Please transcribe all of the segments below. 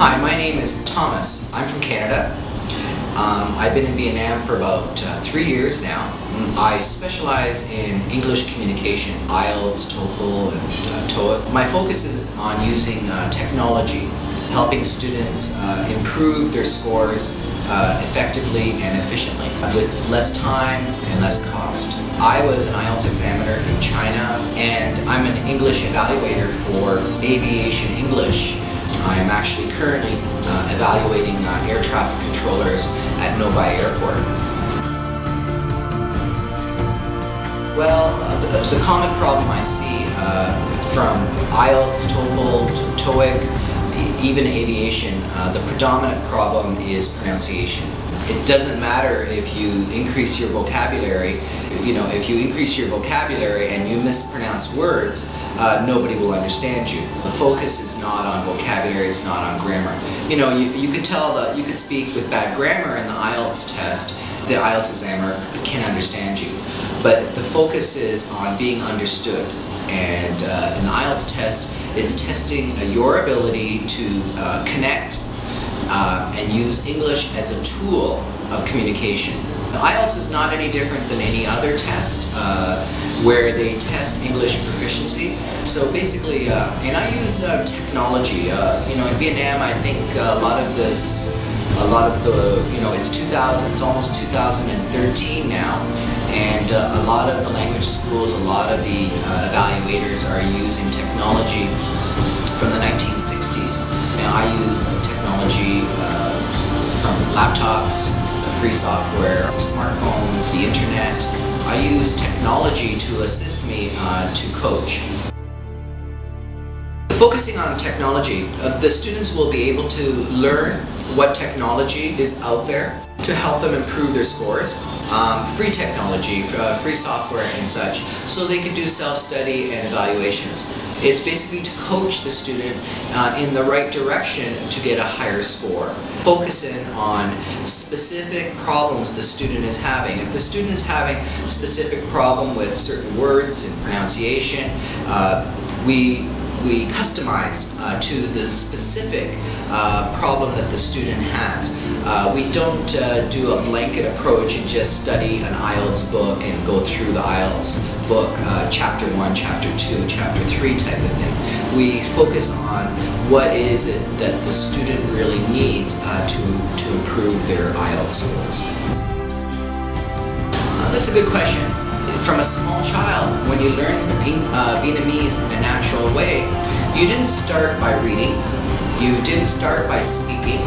Hi, my name is Thomas. I'm from Canada. I've been in Vietnam for about 3 years now. I specialize in English communication, IELTS, TOEFL, and TOEIC. My focus is on using technology, helping students improve their scores effectively and efficiently with less time and less cost. I was an IELTS examiner in China, and I'm an English evaluator for aviation English. I'm actually currently evaluating air traffic controllers at Hanoi Airport. Well, the common problem I see from IELTS, TOEFL, TOEIC, even aviation, the predominant problem is pronunciation. It doesn't matter if you increase your vocabulary. If you increase your vocabulary and you mispronounce words, nobody will understand you. The focus is not on vocabulary, it's not on grammar. You could tell that you could speak with bad grammar in the IELTS test. The IELTS examiner can understand you. But the focus is on being understood. And in the IELTS test, it's testing your ability to connect and use English as a tool of communication. IELTS is not any different than any other test where they test English proficiency. So basically, and I use technology. In Vietnam, I think it's it's almost 2013 now, and a lot of the language schools, a lot of the evaluators are using technology from the 1960s. And I use technology from laptops, free software, smartphone, the internet. I use technology to assist me to coach. Focusing on technology, the students will be able to learn what technology is out there to help them improve their scores. Free technology, free software and such, so they can do self-study and evaluations. It's basically to coach the student in the right direction to get a higher score. Focusing on specific problems the student is having. If the student is having a specific problem with certain words and pronunciation, we customize to the specific problem that the student has. We don't do a blanket approach and just study an IELTS book and go through the IELTS book, chapter 1, chapter 2, chapter 3 type of thing. We focus on what is it that the student really needs to improve their IELTS scores. That's a good question. From a small child, when you learn Vietnamese in a natural way, you didn't start by reading, you didn't start by speaking,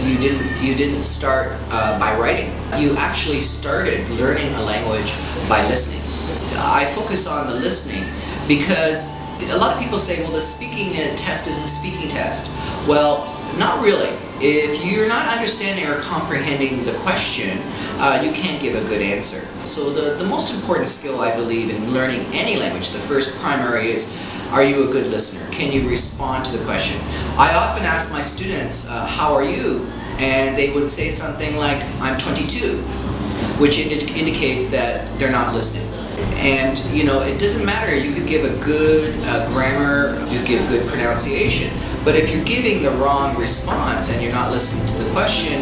you didn't start by writing. You actually started learning a language by listening. I focus on the listening because a lot of people say, well, the speaking test is a speaking test. Well, not really. If you're not understanding or comprehending the question, you can't give a good answer. So the most important skill, I believe, in learning any language, the first primary is, are you a good listener? Can you respond to the question? I often ask my students, how are you? And they would say something like, I'm 22, which indicates that they're not listening. And it doesn't matter, you could give a good grammar, you give good pronunciation, but if you're giving the wrong response and you're not listening to the question,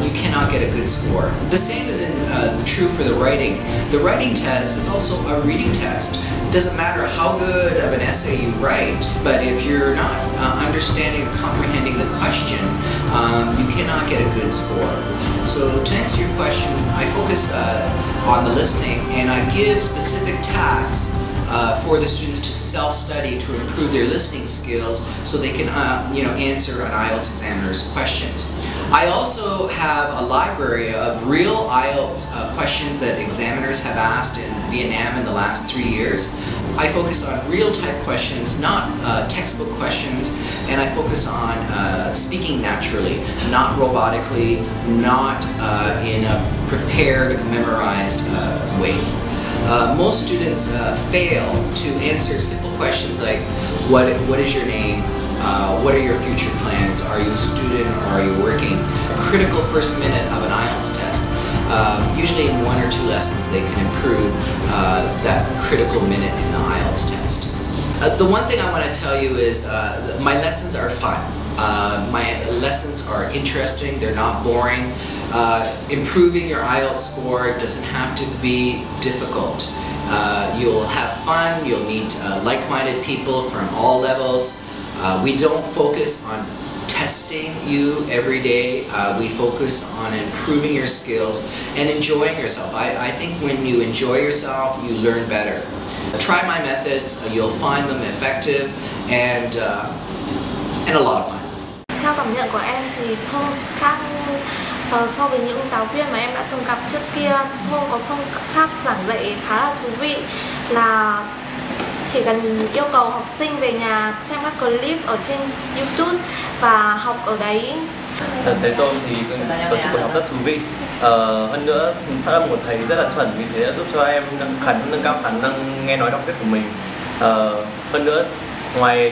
you cannot get a good score. The same is true for the writing. The writing test is also a reading test. It doesn't matter how good of an essay you write, but if you're not understanding or comprehending the question, you cannot get a good score. So to answer your question, I focus on the listening, and I give specific tasks for the students to self-study to improve their listening skills so they can answer an IELTS examiner's questions. I also have a library of real IELTS questions that examiners have asked in Vietnam in the last 3 years. I focus on real type questions, not textbook questions, and I focus on speaking naturally, not robotically, not in a prepared, memorized way. Most students fail to answer simple questions like, what is your name? What are your future plans? Are you a student or are you working? A critical first minute of an IELTS test. Usually in 1 or 2 lessons they can improve that critical minute in the IELTS test. The one thing I want to tell you is my lessons are fun. My lessons are interesting, they're not boring. Improving your IELTS score doesn't have to be difficult. You'll have fun, you'll meet like-minded people from all levels. We don't focus on testing you every day. We focus on improving your skills and enjoying yourself. I think when you enjoy yourself, you learn better. Try my methods, you'll find them effective and a lot of fun. Theo cảm nhận của em thì Thô khác so với những giáo viên mà em đã từng gặp trước kia. Thô có phương pháp giảng dạy khá là thú vị, là chỉ cần yêu cầu học sinh về nhà xem các clip ở trên YouTube và học ở đấy. Thấy Tôn thì tổ chức buổi học rất thú vị. Hơn nữa phát âm của thầy rất là chuẩn, vì thế đã giúp cho em nâng cao khả năng nghe nói đọc viết của mình. Hơn nữa ngoài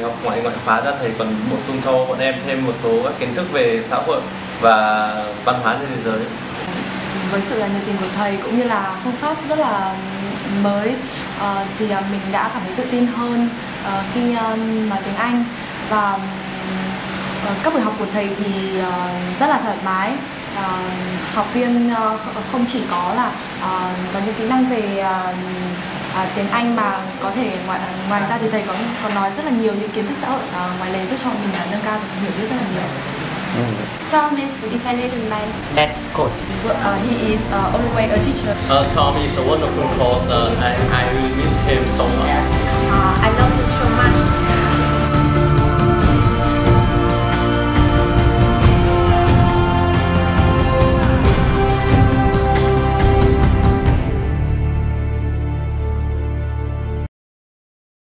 học ngoại khóa ra, thầy còn bổ sung cho bọn em thêm một số các kiến thức về xã hội và văn hóa trên thế giới. Với sự nhiệt tình của thầy cũng như là phương pháp rất là mới thì mình đã cảm thấy tự tin hơn khi nói tiếng Anh, và các buổi học của thầy thì rất là thoải mái. Học viên không chỉ có là có những kỹ năng về tiếng Anh mà có thể ngoài ra thì thầy còn nói rất là nhiều những kiến thức xã hội ngoài lề, giúp cho mình nâng cao được hiểu biết rất là nhiều. Tom is intelligent man. That's good. He is always a teacher. Tom is a wonderful coach and I will miss him so much. I love him so much.